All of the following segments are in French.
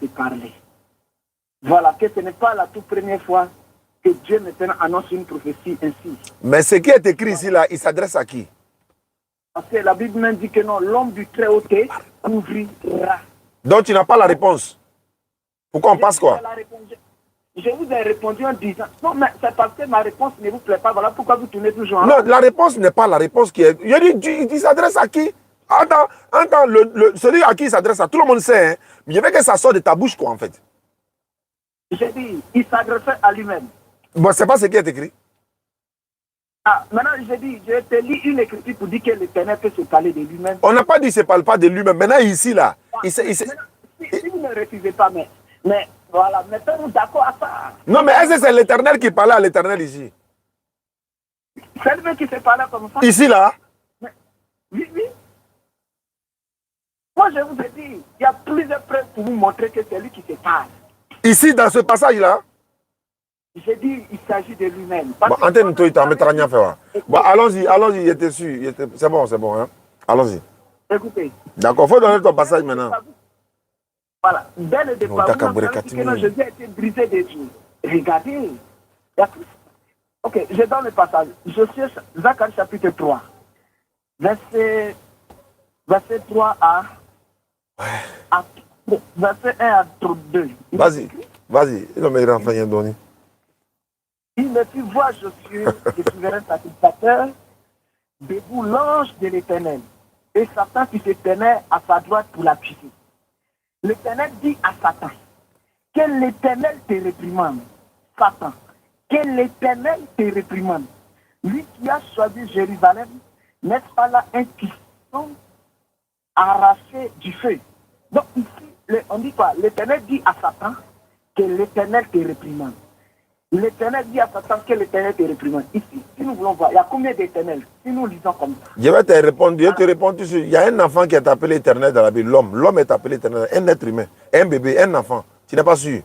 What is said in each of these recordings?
se parler. Voilà, que ce n'est pas la toute première fois que Dieu maintenant annonce une prophétie ainsi. Mais ce qui est écrit ici, là, il s'adresse à qui? Parce que la Bible même dit que non, l'homme du Très-Haut te couvrira. Donc tu n'as pas la réponse. Pourquoi on passe quoi? Je vous ai répondu en disant, non, mais c'est parce que ma réponse ne vous plaît pas, voilà pourquoi vous tournez toujours en... Non, la réponse n'est pas la réponse qui est... Je dis, il s'adresse à qui? Attends, celui à qui il s'adresse à tout le monde sait, hein, mais je veux que ça sorte de ta bouche, quoi, en fait. J'ai dit, il s'adressait à lui-même. Bon, c'est pas ce qui est écrit. Ah, maintenant, j'ai dit, je te lis une écriture pour dire que l'Éternel peut se parler de lui-même. On n'a pas dit qu'il ne se parle pas de lui-même. Maintenant, ici, là, si vous ne refusez pas, mais voilà, mettons-nous d'accord à ça. Non, mais est-ce que c'est l'Éternel qui parlait à l'Éternel ici? C'est lui qui se parlait comme ça. Ici, là? Oui, oui. Moi, je vous ai dit, il y a plusieurs preuves pour vous montrer que c'est lui qui se parle. Ici, dans ce passage-là? J'ai dit, il s'agit de lui-même. Bon, antenne, toi, il t'en mettra rien à faire. Bon, allons-y, il était sûr. C'est bon, hein? Allons-y. Écoutez. D'accord, il faut donner ton passage maintenant. Voilà, dès le départ, vous avez dit que Jésus a été brisé des yeux. Regardez, il y a tout. Ok, je donne le passage. Je suis Zacharie chapitre 3, verset 3 à verset 1 à 2. Vas-y, il me rend rien donné. Il me fit voir Josué, le souverain sacrificateur, debout l'ange de l'Éternel, et Satan qui se tenait à sa droite pour l'appuyer. L'Éternel dit à Satan, que l'Éternel te réprimande. Satan, que l'Éternel te réprimande. Lui qui a choisi Jérusalem, n'est-ce pas là un piston arraché du feu? Donc ici, on dit quoi? L'Éternel dit à Satan que l'Éternel te réprimande. L'Éternel dit à Satan que l'Éternel te réprimande. Ici, si nous voulons voir, il y a combien d'Éternels? Si nous lisons comme ça. Je vais te répondre, il y a un enfant qui est appelé Éternel dans la Bible, l'homme. L'homme est appelé Éternel, un être humain, un bébé, un enfant. Tu n'es pas sûr?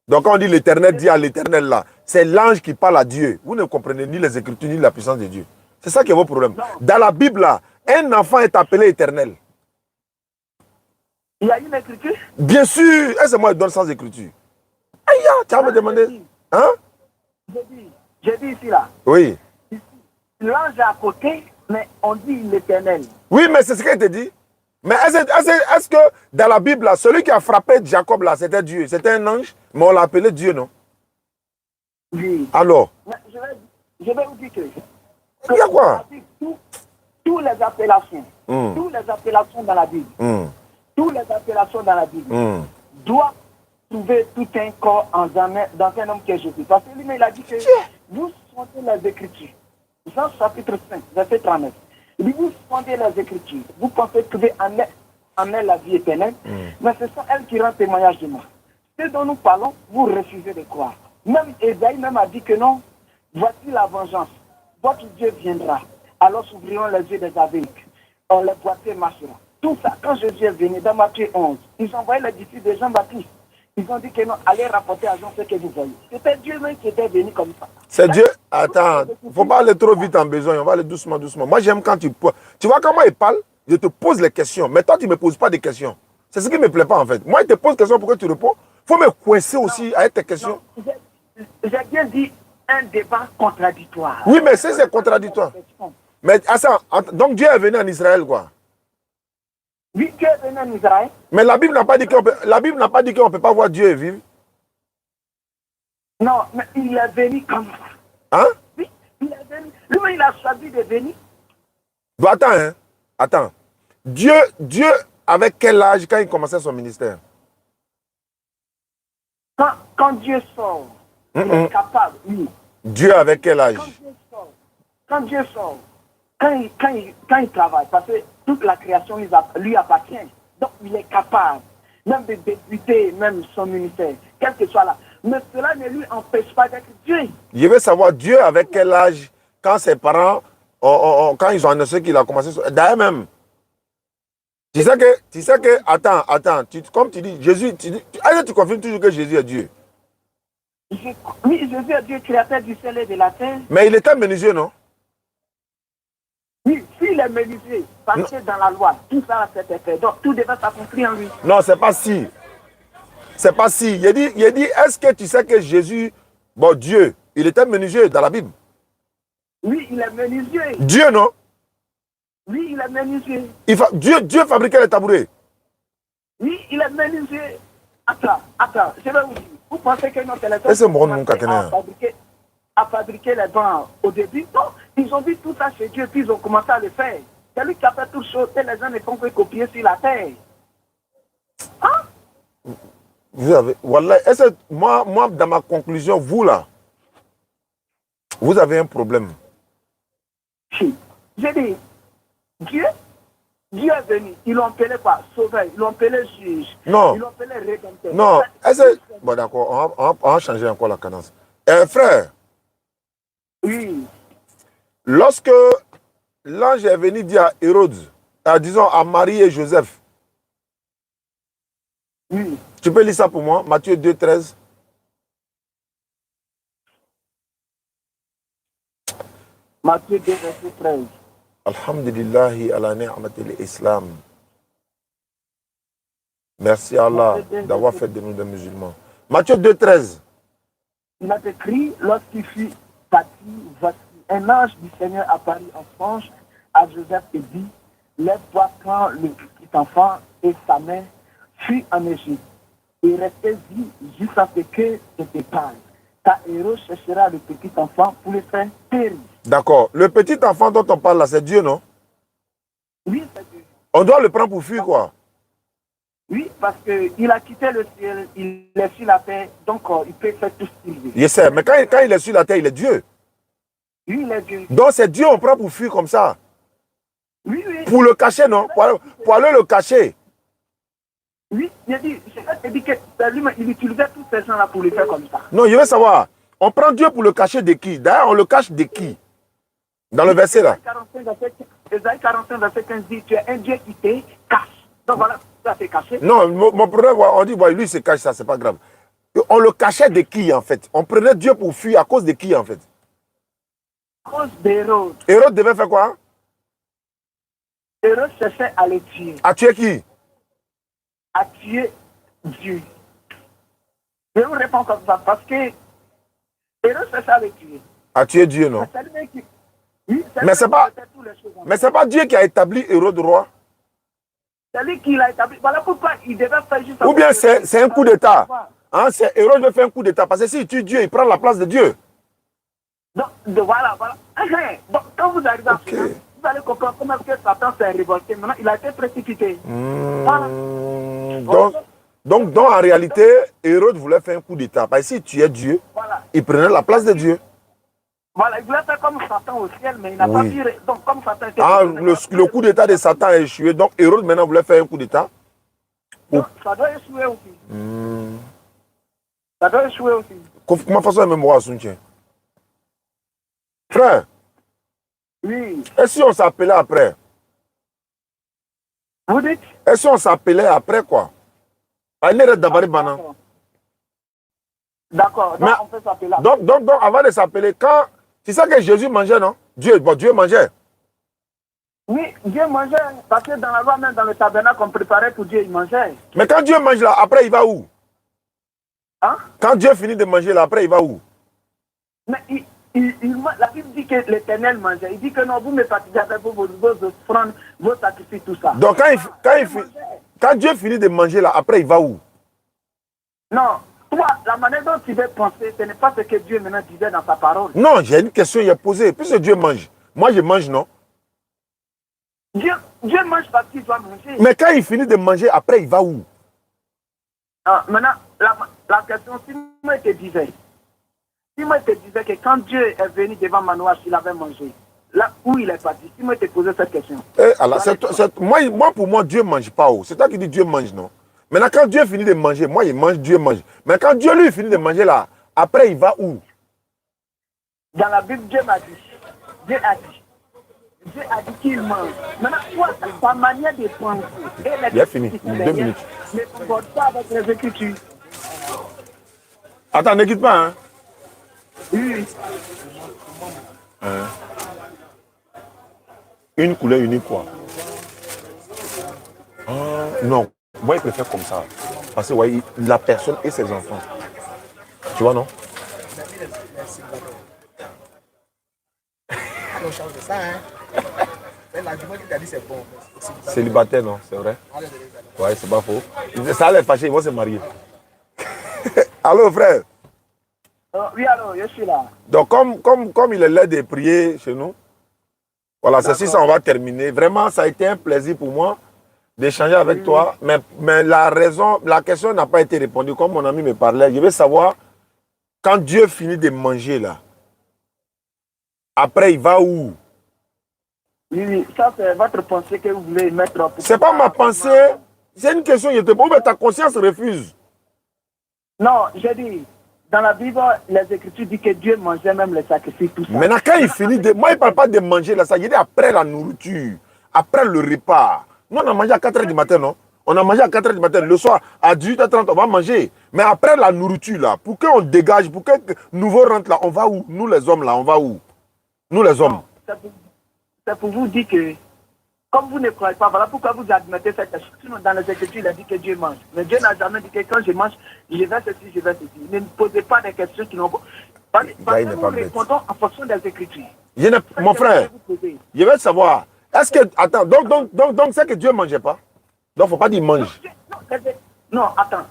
Donc quand on dit l'Éternel dit à l'Éternel là, c'est l'ange qui parle à Dieu. Vous ne comprenez ni les Écritures, ni la puissance de Dieu. C'est ça qui est votre problème. Dans la Bible là, un enfant est appelé Éternel. Il y a une écriture? Bien sûr. Est-ce que moi je donne sans écriture? Aïe, tu vas me demander. Hein? J'ai dit ici là. Oui. L'ange est à côté, mais on dit l'Éternel. Oui, mais c'est ce qu'il te dit. Mais est-ce que dans la Bible, là, celui qui a frappé Jacob, là, c'était Dieu? C'était un ange, mais on l'appelait Dieu, non? Oui. Alors? Je vais vous dire que... Il y a quoi? Toutes les appellations, toutes les appellations dans la Bible, toutes les appellations dans la Bible doivent trouver tout un corps dans un homme qui est Jésus. Parce que lui, il a dit que vous sondez les Écritures. Jean chapitre 5, verset 39. Il dit, vous sondez les Écritures. Vous pensez trouver en elle la vie éternelle, mais ce sont elles qui rendent témoignage de moi. Ce dont nous parlons, vous refusez de croire. Même Ésaïe même a dit que non, voici la vengeance. Votre Dieu viendra. Alors s'ouvriront les yeux des aveugles. Les boiteux marchera. Tout ça, quand Jésus est venu dans Matthieu 11, ils envoyaient les disciples de Jean-Baptiste. Ils ont dit que non, allez rapporter à Jean ce que vous voyez. C'était Dieu même qui était venu comme ça. C'est Dieu. Attends, il ne faut pas aller trop vite en besoin. On va aller doucement, doucement. Moi, j'aime quand tu vois comment il parle, je te pose les questions. Mais toi, tu ne me poses pas des questions. C'est ce qui ne me plaît pas, en fait. Moi, il te pose des questions pour que tu réponds. Il faut me coincer aussi avec tes questions. J'ai bien dit un débat contradictoire. Oui, mais c'est contradictoire. Mais donc Dieu est venu en Israël, quoi. Oui, Dieu est venu en Israël. Mais la Bible n'a pas dit qu'on ne peut pas voir Dieu et vivre. Non, mais il est venu comme ça. Hein? Oui, il est venu. Lui, il a choisi de venir. Bon, attends, hein. Attends. Dieu, avec quel âge quand il commençait son ministère? Quand Dieu sort, il est capable, oui. Dieu avec quel âge? Quand Dieu sort, quand il travaille, parce que toute la création lui appartient. Donc il est capable, même de débuter même son ministère, quel que soit là. Mais cela ne lui empêche pas d'être Dieu. Je veux savoir Dieu avec quel âge, quand ses parents, quand ils ont annoncé qu'il a commencé. D'ailleurs même, tu sais que, attends, comme tu dis, Jésus, est-ce que tu confirmes toujours que Jésus est Dieu? Oui, Jésus est Dieu, créateur du ciel et de la terre. Mais il était menuisier, non? Oui, s'il est menuisier, parce que dans la loi, tout ça c'était fait. Donc tout devait s'accomplir en lui. Non, c'est pas si. C'est pas si. Il a dit, est-ce que tu sais que Jésus, bon, Dieu, il était menuisier dans la Bible? Oui, il est menuisier. Dieu, non? Oui, il est menuisier. Dieu fabriquait les tabourets. Oui, il est menuisier. Attends, je vais vous dire. Vous pensez que notre électeur a fabriqué les bancs au début? Non, ils ont vu tout ça chez Dieu, puis ils ont commencé à le faire. C'est lui qui a fait toutes choses et les gens ne font que copier sur la terre. Hein? Vous avez, voilà, moi, dans ma conclusion, vous là, vous avez un problème. J'ai dit, Dieu est venu, ils l'ont appelé quoi? Sauveur, ils l'ont appelé juge, non. Ils l'ont appelé rédempteur. Non, bon d'accord, on va changer encore la cadence. Frère, oui. Lorsque l'ange est venu dire à Hérode, disons à Marie et Joseph, oui. Tu peux lire ça pour moi, Matthieu 2, 13. Matthieu 2, verset 13. Alhamdulillahi ala ni'matil islam. Merci à Allah d'avoir fait de nous des musulmans. Matthieu 2, 13. Il a écrit, lorsqu'il fut parti, voici, un ange du Seigneur apparut en songe à Joseph et dit, lève-toi quand le petit enfant et sa mère fuient en Égypte. Et restez-y jusqu'à ce que je te parle. Car Hérode cherchera le petit enfant pour le faire périr. D'accord. Le petit enfant dont on parle là, c'est Dieu, non? Oui, c'est Dieu. On doit le prendre pour fuir, quoi? Oui, parce qu'il a quitté le ciel, il est sur la terre, donc il peut faire tout ce qu'il veut. Je sais, mais quand il est sur la terre, il est Dieu. Oui, il est Dieu. Donc c'est Dieu, on prend pour fuir comme ça. Oui, oui. Pour le cacher, non? Pour aller le cacher. Oui, il dit que lui, il utilisait tous ces gens-là pour le faire comme ça. Non, je veux savoir, on prend Dieu pour le cacher de qui? D'ailleurs, on le cache de qui? Dans le verset là. Ésaïe 45, verset 15 dit, tu es un Dieu qui te cache. Donc voilà, ça s'est caché. Non, mon problème, on dit, lui il se cache, ça, c'est pas grave. On le cachait de qui en fait? On prenait Dieu pour fuir à cause de qui en fait? À cause d'Hérode. Hérode devait faire quoi? Hérode cherchait à le tuer. À tuer qui? À tuer Dieu. Je vous réponds comme ça parce que Hérode cherchait à le tuer. À tuer Dieu, non? Mais c'est pas Dieu qui a établi Hérode roi. C'est lui qui l'a établi. Voilà pourquoi il devait faire juste... Ou bien c'est un coup d'état. Hein, Hérode veut faire un coup d'état. Parce que s'il tue Dieu, il prend la place de Dieu. Donc, voilà. Donc, quand vous arrivez à finir, vous allez comprendre comment est-ce que Satan s'est révolté. Maintenant, il a été précipité. Voilà. Donc, en réalité, Hérode voulait faire un coup d'état. Parce que s'il tuait Dieu, il prenait la place de Dieu. Voilà, il voulait faire comme Satan au ciel, mais il n'a pas pu. Donc, comme Satan était... le coup d'état de Satan a échoué. Donc, Hérode maintenant voulait faire un coup d'état. Ça doit échouer aussi. Ça doit échouer aussi. Comment façon de mémoire, Soutien? Frère. Oui. Et si on s'appelait après? Vous dites? Et si on s'appelait après quoi? D'accord, donc on peut s'appeler là. Donc, avant de s'appeler, quand... C'est ça que Jésus mangeait, non? Dieu mangeait. Oui, Dieu mangeait, parce que dans la loi, même dans le tabernacle qu'on préparait pour Dieu, il mangeait. Mais quand Dieu mange là, après il va où? Hein? Quand Dieu finit de manger là, après il va où? Mais la Bible dit que l'Éternel mangeait. Il dit que non, vous me participez avec vos offrandes, vos sacrifices, tout ça. Donc quand Dieu finit de manger là, après il va où? Non, toi, la manière dont tu veux penser, ce n'est pas ce que Dieu maintenant disait dans sa parole. Non, j'ai une question, il a posé. Puisque Dieu mange, moi je mange, non? Dieu mange parce qu'il doit manger. Mais quand il finit de manger, après il va où? Maintenant, la question, si moi je te disais que quand Dieu est venu devant Manoach, il avait mangé. Là où il est parti, si moi je te posais cette question. Moi, pour moi, Dieu ne mange pas. C'est toi qui dis Dieu mange, non? Maintenant, quand Dieu finit de manger, moi, il mange, Dieu mange. Mais quand Dieu, lui, finit de manger là, après, il va où? Dans la Bible, Dieu a dit qu'il mange. Maintenant, toi, ta manière de penser... Il a fini, 2 minutes. Ne concorde pas avec les Écritures. Attends, ne quitte pas, hein? Oui. Une couleur unique, quoi. Non, moi, je préfère comme ça. Parce que ouais, la personne et ses enfants. Tu vois, non? On change de ça, hein. C'est l'argument qui t'a dit c'est bon. Célibataire, non, c'est vrai. Ouais, c'est pas faux. Ça les fâcher, ils vont se marier. Allô, frère? Oui, alors, je suis là. Donc, comme il est l'heure de prier chez nous, voilà, c'est ça, on va terminer. Vraiment, ça a été un plaisir pour moi d'échanger avec toi. Mais la question n'a pas été répondue. Comme mon ami me parlait, je veux savoir, quand Dieu finit de manger là, après il va où? Oui, ça c'est votre pensée que vous voulez mettre. C'est pas ma pensée, c'est une question, je te pose, mais ta conscience refuse. Non, j'ai dit, dans la Bible, les Écritures disent que Dieu mangeait même les sacrifices, tout ça. Maintenant, quand il finit de... Moi, il ne parle pas de manger là, ça, il dit après la nourriture, après le repas. Nous, on a mangé à 4h du matin, non? On a mangé à 4h du matin. Le soir, à 18h30, on va manger. Mais après la nourriture, là, pour qu'on dégage, pour que nouveau rentre là, on va où? Nous, les hommes, là, on va où? Nous, les hommes. C'est pour vous dire que, comme vous ne croyez pas, voilà pourquoi vous admettez cette chose. Sinon, dans les Écritures, il a dit que Dieu mange. Mais Dieu n'a jamais dit que quand je mange, je vais ceci, je vais ceci. Ne me posez pas des questions qui n'ont pas... Parce que nous répondons en fonction des Écritures. Mon frère, je veux savoir, est-ce que... Attends, donc c'est que Dieu ne mangeait pas? Donc, il ne faut pas dire mange. Non, attends.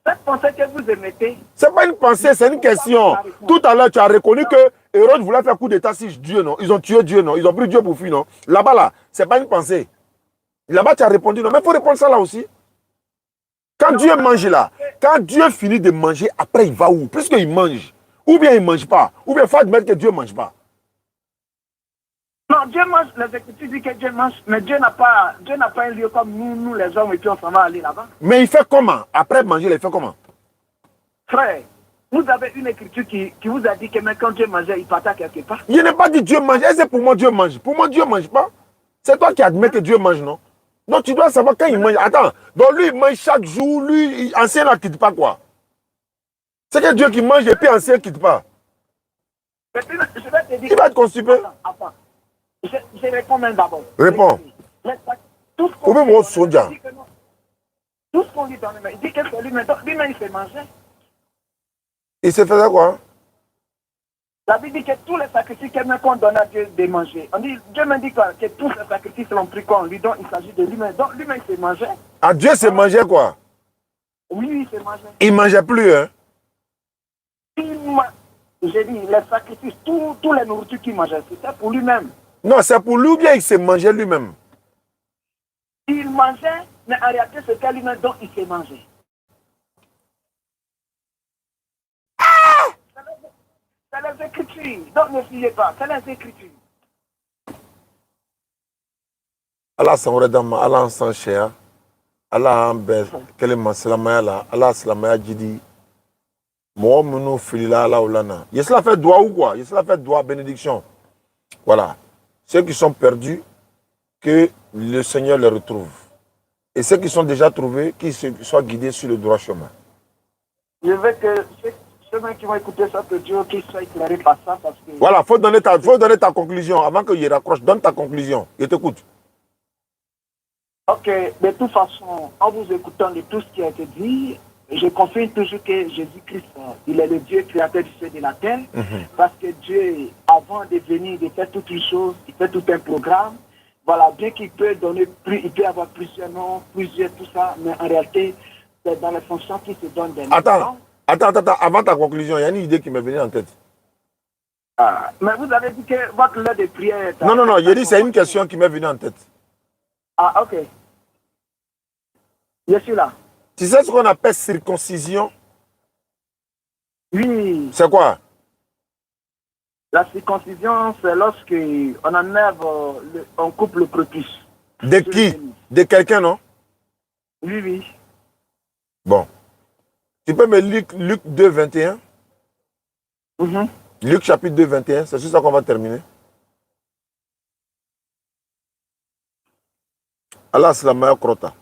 Cette pensée que vous émettez... Ce n'est pas une pensée, c'est une question. Tout à l'heure, tu as reconnu que Hérode voulait faire coup d'état sur Dieu, non? Ils ont tué Dieu, non? Ils ont pris Dieu pour fuir, non? Là-bas, là, ce n'est pas une pensée. Là-bas, tu as répondu, non? Mais il faut répondre ça là aussi. Quand Dieu mange là, quand Dieu finit de manger, après il va où? Puisqu'il mange. Ou bien il ne mange pas. Ou bien il faut admettre que Dieu ne mange pas. Non, Dieu mange, les Écritures disent que Dieu mange, mais Dieu n'a pas un lieu comme nous les hommes, et puis on s'en va aller là-bas. Mais il fait comment? Après manger, il fait comment? Frère, vous avez une écriture qui vous a dit que même quand Dieu mangeait, il partait quelque part. Je n'ai pas dit Dieu mange. C'est pour moi Dieu mange. Pour moi Dieu ne mange pas. C'est toi qui admets que Dieu mange, non? Donc tu dois savoir quand il mange. Attends, donc lui il mange chaque jour, lui, ancien ne quitte pas quoi? C'est que Dieu qui mange et puis ancien ne quitte pas. Je vais te dire. Il va être constipé. Attends. Je réponds même d'abord. Réponds. Tout ce qu'on lit dans les mains, il dit que c'est lui-même il fait manger. Il se faisait quoi? La Bible dit que tous les sacrifices qu'on donne à Dieu de manger. On dit, Dieu me dit quoi? Que tous les sacrifices l'ont pris quoi? On lui donne, il s'agit de lui-même. Donc lui-même il se mangeait. Ah, Dieu se mangeait quoi? Oui, il se mangeait. Il ne mangeait plus, hein? J'ai dit, les sacrifices, tous les nourritures qu'il mangeait, c'était pour lui-même. Non, c'est pour lui ou bien il se mangeait lui-même? Il mangeait, mais en réalité, c'était lui-même dont il se mangeait. C'est les Écritures. Donc ne fiez pas, c'est les Écritures. Allah s'enredama, Allah s'enchère, Allah ambe, quel est ma salamaya, Allah salamaya jidi. Moi, mon filila, Allah olana. Il cela fait doigt ou quoi? Il cela fait doigt, bénédiction. Voilà. Ceux qui sont perdus, que le Seigneur les retrouve. Et ceux qui sont déjà trouvés, qu'ils soient guidés sur le droit chemin. Je veux que ceux qui vont écouter ça, que Dieu qu'ils soient éclairés par ça. Parce que... Voilà, il faut donner ta conclusion. Avant qu'il raccroche, donne ta conclusion. Je t'écoute. Ok, de toute façon, en vous écoutant de tout ce qui a été dit, je confirme toujours que Jésus-Christ, il est le Dieu créateur du ciel et de la terre. Parce que Dieu, avant de venir, de faire toutes les choses, il fait tout un programme. Voilà, bien qu'il peut donner plus, il peut avoir plusieurs noms, plusieurs, tout ça, mais en réalité, c'est dans les fonctions qui se donnent des noms. Attends, avant ta conclusion, il y a une idée qui m'est venue en tête. Mais vous avez dit que votre lettre de prière... Non, j'ai dit c'est une question qui m'est venue en tête. Ah, ok. Je suis là. Tu sais ce qu'on appelle circoncision? Oui. C'est quoi? La circoncision, c'est lorsque on enlève, on coupe le prépuce. De qui? De quelqu'un, non? Oui, oui. Bon. Tu peux me lire Luc 2, 21? Luc chapitre 2, 21, c'est sur ça qu'on va terminer. Allah Slamaya Krota.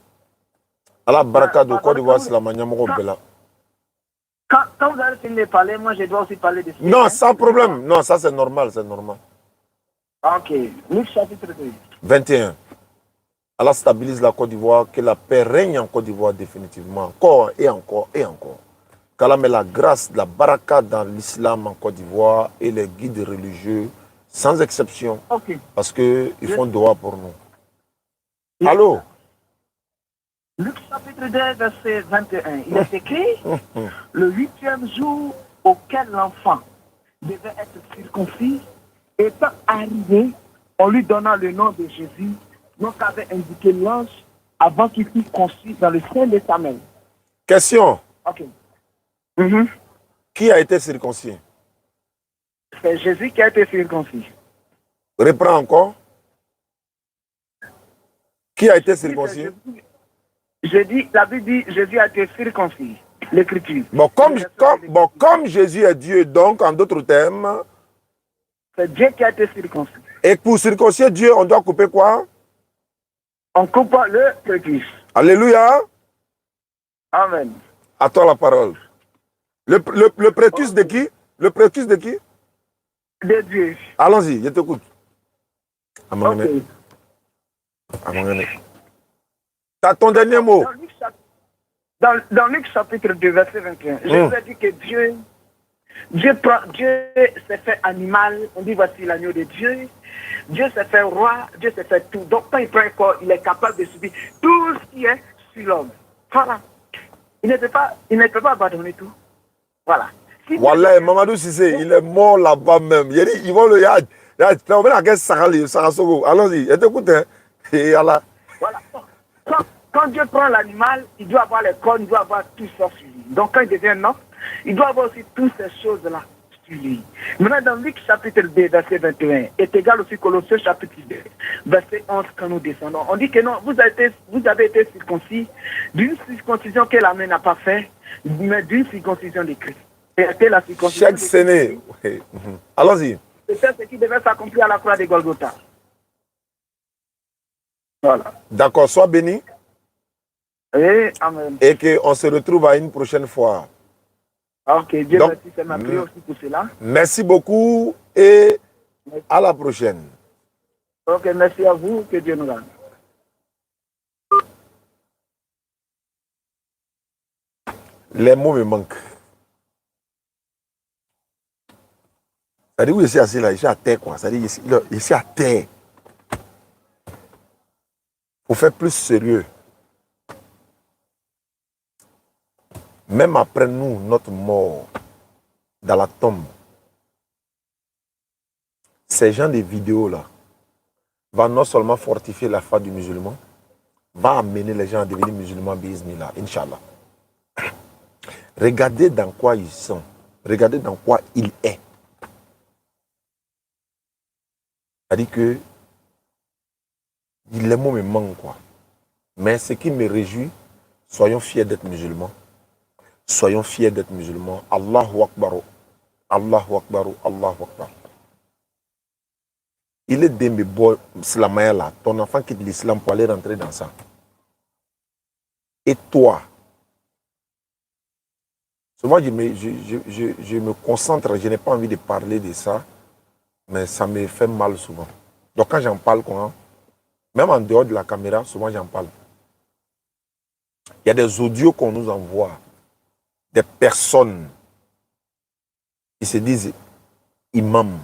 Allah Baraka de Côte d'Ivoire Slamanya Bela. Quand vous allez finir de parler, moi je dois aussi parler de ça. Non, sans problème. Non, ça c'est normal, c'est normal. Ok. Luc chapitre 2. 21. Allah stabilise la Côte d'Ivoire, que la paix règne en Côte d'Ivoire définitivement, encore et encore et encore. Qu'Allah met la grâce, la baraka dans l'islam en Côte d'Ivoire et les guides religieux, sans exception, parce qu'ils font droit pour nous. Allô? Luc chapitre 2, verset 21, il est écrit, le 8e jour auquel l'enfant devait être circoncis, étant arrivé, on lui donna le nom de Jésus, nom qu'avait indiqué l'ange avant qu'il fût conçu dans le sein de sa mère. Question. Ok. Qui a été circoncis? C'est Jésus qui a été circoncis. Reprends encore. Qui a été circoncis? Je dis, la Bible dit Jésus a été circoncis. L'écriture. Bon, comme Jésus est Dieu, donc en d'autres termes, c'est Dieu qui a été circoncis. Et pour circoncire Dieu, on doit couper quoi? On coupe le prépuce. Alléluia. Amen. À toi la parole. Le prépuce de qui? Le prépuce de qui? De Dieu. Allons-y, je t'écoute. Okay. T'as ton dernier mot. Dans Luc chapitre 2, verset 21, Jésus a dit que Dieu s'est fait animal, on dit voici l'agneau de Dieu. Dieu s'est fait roi, Dieu s'est fait tout. Donc quand il prend un corps, il est capable de subir tout ce qui est sur l'homme. Voilà. Il ne peut pas abandonner tout. Voilà. Voilà, Mamadou Sissé, il est mort là-bas même. Il dit, ils vont le yad. Allons-y, écoute. Et Allah. Voilà. Quand Dieu prend l'animal, il doit avoir les cornes, il doit avoir tout ça sur lui. Donc quand il devient un homme, il doit avoir aussi toutes ces choses-là sur lui. Maintenant, dans Luc chapitre 2, verset 21, est égal aussi Colossiens chapitre 2, verset 11, quand nous descendons. On dit que non, vous avez été circoncis d'une circoncision que la main n'a pas fait, mais d'une circoncision de Christ. C'était la circoncision. Chaque séné. Allons-y. C'est ce qui devait s'accomplir à la croix de Golgotha. Voilà. D'accord, sois béni. Et amen. Et qu'on se retrouve à une prochaine fois. Ok, Dieu merci, c'est ma prière aussi pour cela. Merci beaucoup et à la prochaine. Ok, merci à vous, que Dieu nous garde. Les mots me manquent. Ça dit où je suis assis là, je suis à terre quoi. Ça dit je suis à terre. Faut faire plus sérieux. Même après nous, notre mort dans la tombe, ces gens de vidéos là vont non seulement fortifier la foi du musulman, va amener les gens à devenir musulmans, bismillah, Inch'Allah. Regardez dans quoi ils sont. Regardez dans quoi il est. C'est-à-dire que les mots me manquent quoi. Mais ce qui me réjouit, soyons fiers d'être musulmans. Soyons fiers d'être musulmans. Allahu Akbar. Allahu Akbar. Allahu Akbar. Il est de mes beaux islamaya là. Ton enfant quitte l'islam pour aller rentrer dans ça. Et toi, souvent je me concentre, je n'ai pas envie de parler de ça, mais ça me fait mal souvent. Donc quand j'en parle, même en dehors de la caméra, souvent j'en parle. Il y a des audios qu'on nous envoie, des personnes, ils se disent imams,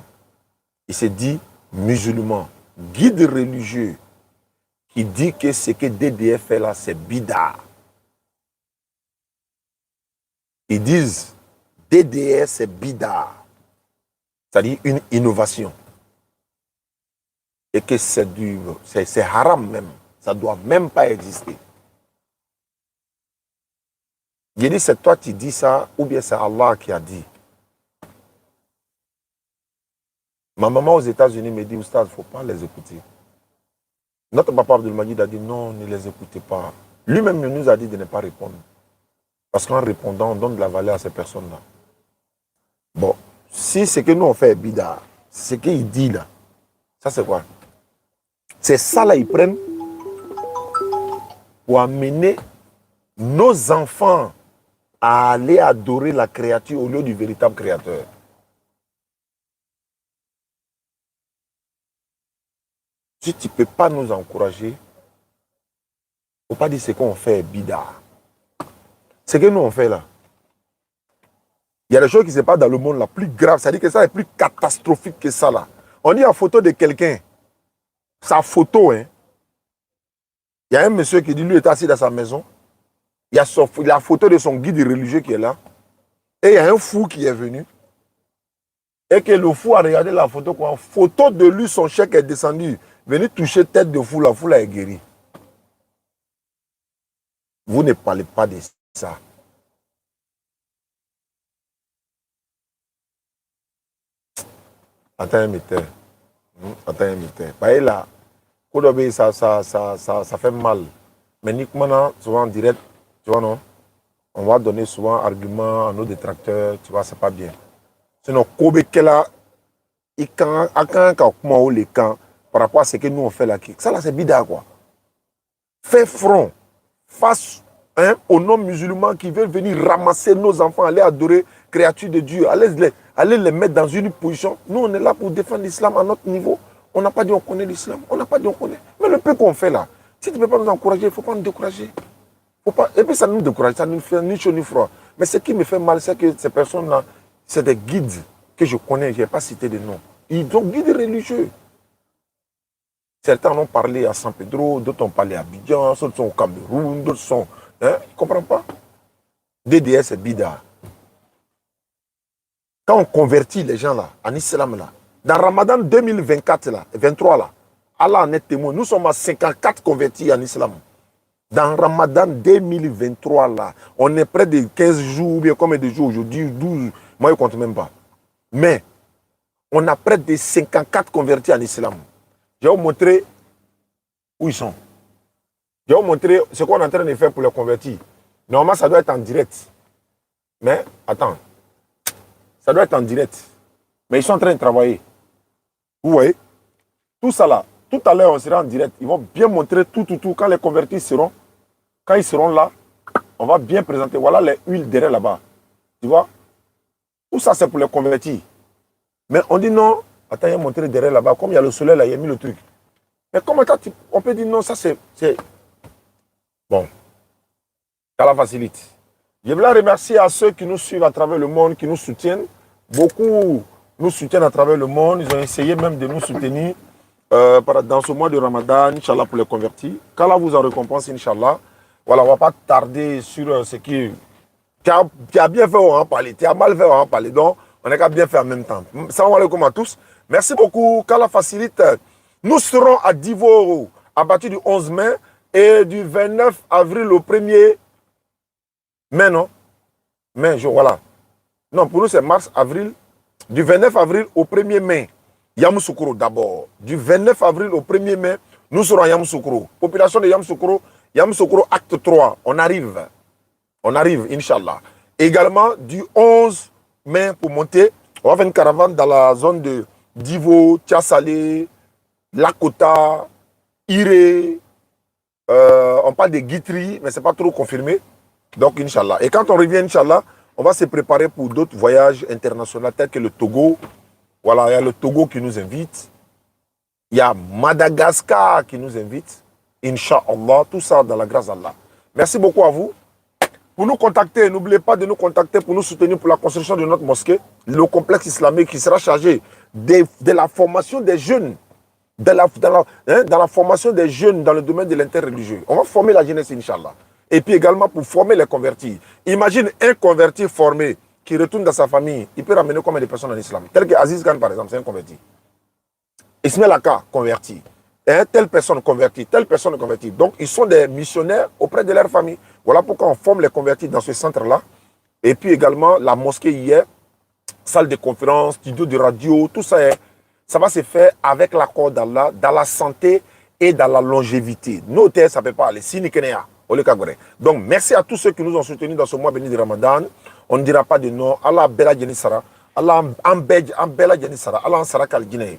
ils se disent musulmans, guides religieux, qui dit que ce que DDF fait là, c'est bida. Ils disent DDS c'est bida, c'est-à-dire une innovation. Et que c'est haram même, ça ne doit même pas exister. Je dis, c'est toi qui dis ça, ou bien c'est Allah qui a dit. Ma maman aux États-Unis me dit, Oustaz, il ne faut pas les écouter. Notre papa Abdelmajid a dit, non, ne les écoutez pas. Lui-même nous a dit de ne pas répondre. Parce qu'en répondant, on donne de la valeur à ces personnes-là. Bon, si ce que nous on fait est bida, ce qu'il dit là, ça c'est quoi? C'est ça là, ils prennent pour amener nos enfants à aller adorer la créature au lieu du véritable créateur. Si tu ne peux pas nous encourager, faut pas dire ce qu'on fait bidard. Ce que nous on fait là. Il y a des choses qui se passent dans le monde là, plus grave. C'est-à-dire que ça est plus catastrophique que ça là. On dit la photo de quelqu'un. Sa photo, hein. Il y a un monsieur qui dit, lui est assis dans sa maison. Il y a la photo de son guide religieux qui est là. Et il y a un fou qui est venu. Et que le fou a regardé la photo. Quoi. Photo de lui, son chèque est descendu. Venu toucher tête de fou, la foule est guérie. Vous ne parlez pas de ça. Attends un minute. Attends un minute. Bah, là, ça fait mal. Mais uniquement, souvent en direct, tu vois, non? On va donner souvent argument à nos détracteurs, tu vois, c'est pas bien. Sinon, Kobe Kela, il quand les camps par rapport à ce que nous on fait là. Ça là, c'est bida quoi. Fais front face aux non-musulmans qui veulent venir ramasser nos enfants, aller adorer créatures de Dieu, aller les mettre dans une position. Nous, on est là pour défendre l'islam à notre niveau. On n'a pas dit on connaît l'islam. On n'a pas dit on connaît. Mais le peu qu'on fait là, si tu ne peux pas nous encourager, il ne faut pas nous décourager. Faut pas... Et puis ça nous décourage, ça nous fait ni chaud ni froid. Mais ce qui me fait mal, c'est que ces personnes-là, c'est des guides que je connais, je n'ai pas cité de nom. Ils sont guides religieux. Certains ont parlé à San Pedro, d'autres ont parlé à Abidjan, d'autres sont au Cameroun, d'autres sont... Hein? Tu ne comprends pas? DDS, c'est bida. Quand on convertit les gens là, en islam là, dans Ramadan 2024 là, 23 là, Allah en est témoin. Nous sommes à 54 convertis en islam. Dans Ramadan 2023 là, on est près de 15 jours, bien combien de jours aujourd'hui, 12, moi je ne compte même pas. Mais, on a près de 54 convertis en islam. Je vais vous montrer où ils sont. Je vais vous montrer ce qu'on est en train de faire pour les convertir. Normalement, ça doit être en direct. Mais, attends. Ça doit être en direct. Mais ils sont en train de travailler. Vous voyez? Tout ça là. Tout à l'heure, on sera en direct. Ils vont bien montrer tout. Quand les convertis seront, quand ils seront là, on va bien présenter. Voilà les huiles derrière là-bas. Tu vois? Tout ça, c'est pour les convertis. Mais on dit non. Attends, il y a montré derrière là-bas. Comme il y a le soleil là, il y a mis le truc. Mais comment on peut dire non, ça c'est... Bon. Ça la facilite. Je voulais remercier à ceux qui nous suivent à travers le monde, qui nous soutiennent. Beaucoup nous soutiennent à travers le monde. Ils ont essayé même de nous soutenir dans ce mois de Ramadan, Inch'Allah, pour les convertis. Qu'Allah vous en récompense, Inch'Allah. Voilà, on ne va pas tarder sur ce qui... Tu as bien fait, on va en parler. Tu as mal fait, on va en parler. Donc, on est qu'à bien faire en même temps. Salam alaikum à tous. Merci beaucoup. Qu'Allah facilite. Nous serons à Divo à partir du 11 mai et du 29 avril au 1er mai, non? Mai, voilà. Non, pour nous, c'est mars, avril. Du 29 avril au 1er mai. Yamoussoukro d'abord. Du 29 avril au 1er mai, nous serons à Yamoussoukro. Population de Yamoussoukro, Yamoussoukro acte 3. On arrive. On arrive, Inch'Allah. Également, du 11 mai pour monter, on va faire une caravane dans la zone de Divo, Tiasalé, Lakota, Iré. On parle de Guitry, mais ce n'est pas trop confirmé. Donc, Inch'Allah. Et quand on revient, Inch'Allah, on va se préparer pour d'autres voyages internationaux, tels que le Togo. Voilà, il y a le Togo qui nous invite. Il y a Madagascar qui nous invite. Inch'Allah, tout ça dans la grâce d'Allah. Merci beaucoup à vous. Pour nous contacter, n'oubliez pas de nous contacter pour nous soutenir pour la construction de notre mosquée, le complexe islamique qui sera chargé de la formation des jeunes, dans la formation des jeunes dans le domaine de l'interreligieux. On va former la jeunesse, Inch'Allah. Et puis également pour former les convertis. Imagine un converti formé qui retourne dans sa famille, il peut ramener combien de personnes en islam? Tel que Aziz Khan, par exemple, c'est un converti. Ismaël Aka, converti. Telle personne convertie, telle personne convertie. Donc, ils sont des missionnaires auprès de leur famille. Voilà pourquoi on forme les convertis dans ce centre-là. Et puis également, la mosquée hier, salle de conférence, studio de radio, tout ça, ça va se faire avec l'accord d'Allah, dans la santé et dans la longévité. Nos terres, ça ne peut pas aller. Donc, merci à tous ceux qui nous ont soutenus dans ce mois béni de Ramadan. On ne dira pas de nom. Allah Bella Jenisara. Allah Bella Jenisara. Allah Ansara Kal Guinée.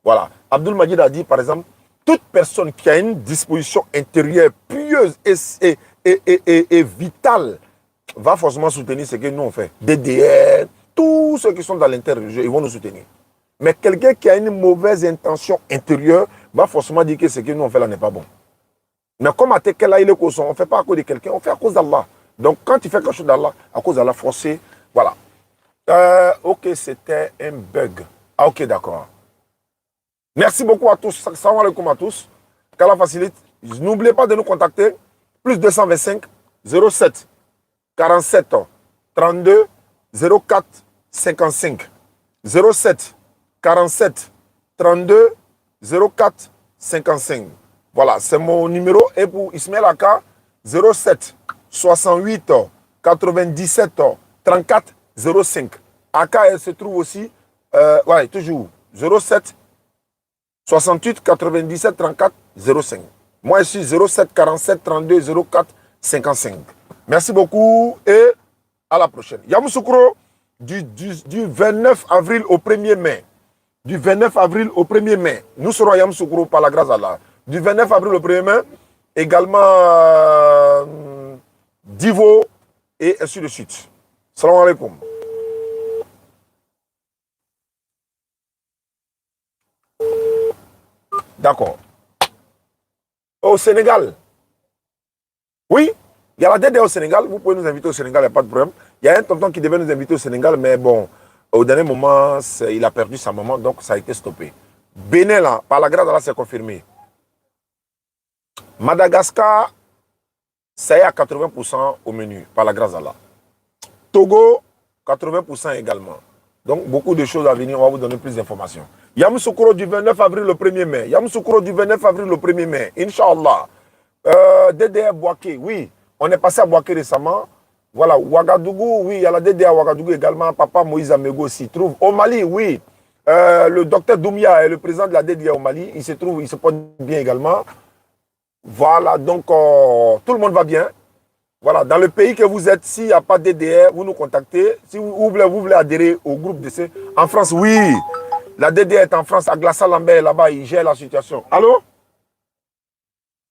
Voilà. Abdul Majid a dit, par exemple, toute personne qui a une disposition intérieure pieuse et vitale va forcément soutenir ce que nous on fait. DDR, tous ceux qui sont dans l'interreligieux, ils vont nous soutenir. Mais quelqu'un qui a une mauvaise intention intérieure va forcément dire que ce que nous on fait là n'est pas bon. Mais comme à Tekela, il est cause, on ne fait pas à cause de quelqu'un, on fait à cause d'Allah. Donc quand tu fais quelque chose d'Allah, à cause d'Allah, forcé, voilà. Ok, c'était un bug. Ah, ok, d'accord. Merci beaucoup à tous. Salam alaikum à tous. Qu'Allah facilite. N'oubliez pas de nous contacter. Plus 225 07 47 32 04 55. 07 47 32 04 55. Voilà, c'est mon numéro. Et pour Ismaël Aka, 07 68 97 34 05. Aka, elle se trouve aussi, ouais, toujours 07 68 97 34 05. Moi, je suis 07 47 32 04 55. Merci beaucoup et à la prochaine. Yamoussoukro, du 29 avril au 1er mai. Du 29 avril au 1er mai. Nous serons à Yamoussoukro par la grâce d'Allah. Du 29 avril au 1er mai, également Divo et ainsi de suite. Salam alaikum. D'accord. Au Sénégal. Oui, il y a la DD au Sénégal. Vous pouvez nous inviter au Sénégal, il n'y a pas de problème. Il y a un tonton qui devait nous inviter au Sénégal, mais bon, au dernier moment, il a perdu sa maman, donc ça a été stoppé. Bénin, là, par la grâce d'Allah, c'est confirmé. Madagascar, ça est à 80% au menu, par la grâce d'Allah. Togo, 80% également. Donc, beaucoup de choses à venir, on va vous donner plus d'informations. Yamoussoukro du 29 avril au 1er mai. Yamoussoukro du 29 avril au 1er mai. Inch'Allah. DDR Boaké, oui. On est passé à Boaké récemment. Voilà, Ouagadougou, oui, il y a la DDR à Ouagadougou également. Papa Moïse Amego s'y trouve. Au Mali, oui. Le docteur Doumia est le président de la DDR au Mali. Il se porte bien également. Voilà, donc tout le monde va bien. Voilà, dans le pays que vous êtes, s'il n'y a pas de DDR, vous nous contactez. Si vous voulez adhérer au groupe de ces... En France, oui. La DDR est en France. Aglassa Lambert est là-bas, il gère la situation. Allô?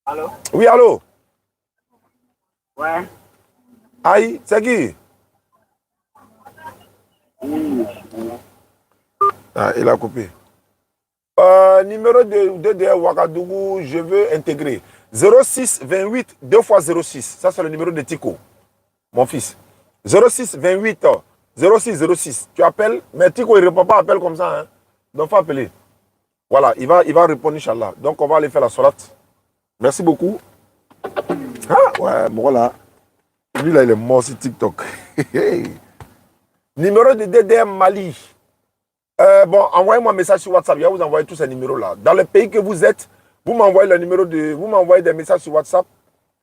Allô? Oui, allô? Ouais. Aïe, c'est qui? Oui. Ah, il a coupé. Numéro de DDR Ouagadougou, je veux intégrer. 06 28 2 fois 06. Ça, c'est le numéro de Tico, mon fils. 06 28 06 06. Tu appelles, mais Tico, il ne répond pas, appelle comme ça. Hein. Donc, il faut appeler. Voilà, il va répondre, Inch'Allah. Donc, on va aller faire la solat. Merci beaucoup. Ah, ouais, bon, voilà. Lui, là, il est mort sur TikTok. Numéro de DDR Mali. Bon, envoyez-moi un message sur WhatsApp. Je vais vous envoyer tous ces numéros-là. Dans le pays que vous êtes, vous m'envoyez le numéro de... Vous m'envoyez des messages sur WhatsApp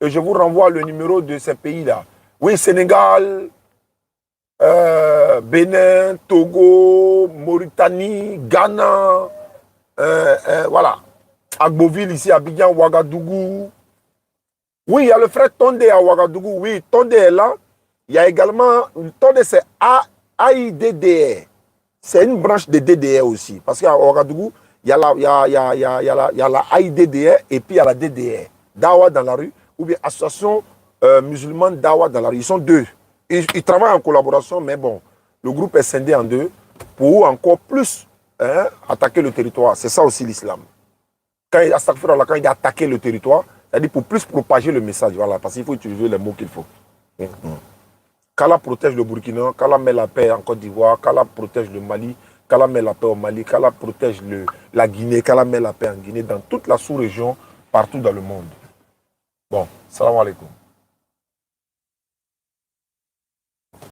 et je vous renvoie le numéro de ces pays-là. Oui, Sénégal, Bénin, Togo, Mauritanie, Ghana, voilà. Agboville ici, Abidjan, Ouagadougou. Oui, il y a le frère Tondé à Ouagadougou. Oui, Tondé est là. Il y a également... Tondé, c'est AIDDR. C'est une branche de DDR aussi. Parce qu'à Ouagadougou, il y a la AIDDR et puis il y a la DDR. Dawa dans la rue, ou bien Association musulmane Dawa dans la rue. Ils sont deux. Ils travaillent en collaboration, mais bon, le groupe est scindé en deux pour encore plus attaquer le territoire. C'est ça aussi l'islam. Quand il a attaqué le territoire, c'est-à-dire pour plus propager le message. Voilà, parce qu'il faut utiliser les mots qu'il faut. Qu'Allah protège le Burkina, qu'Allah met la paix en Côte d'Ivoire, qu'Allah protège le Mali, qu'Allah met la paix au Mali, qu'Allah protège la Guinée, qu'Allah met la paix en Guinée, dans toute la sous-région, partout dans le monde. Bon, salam alaikum.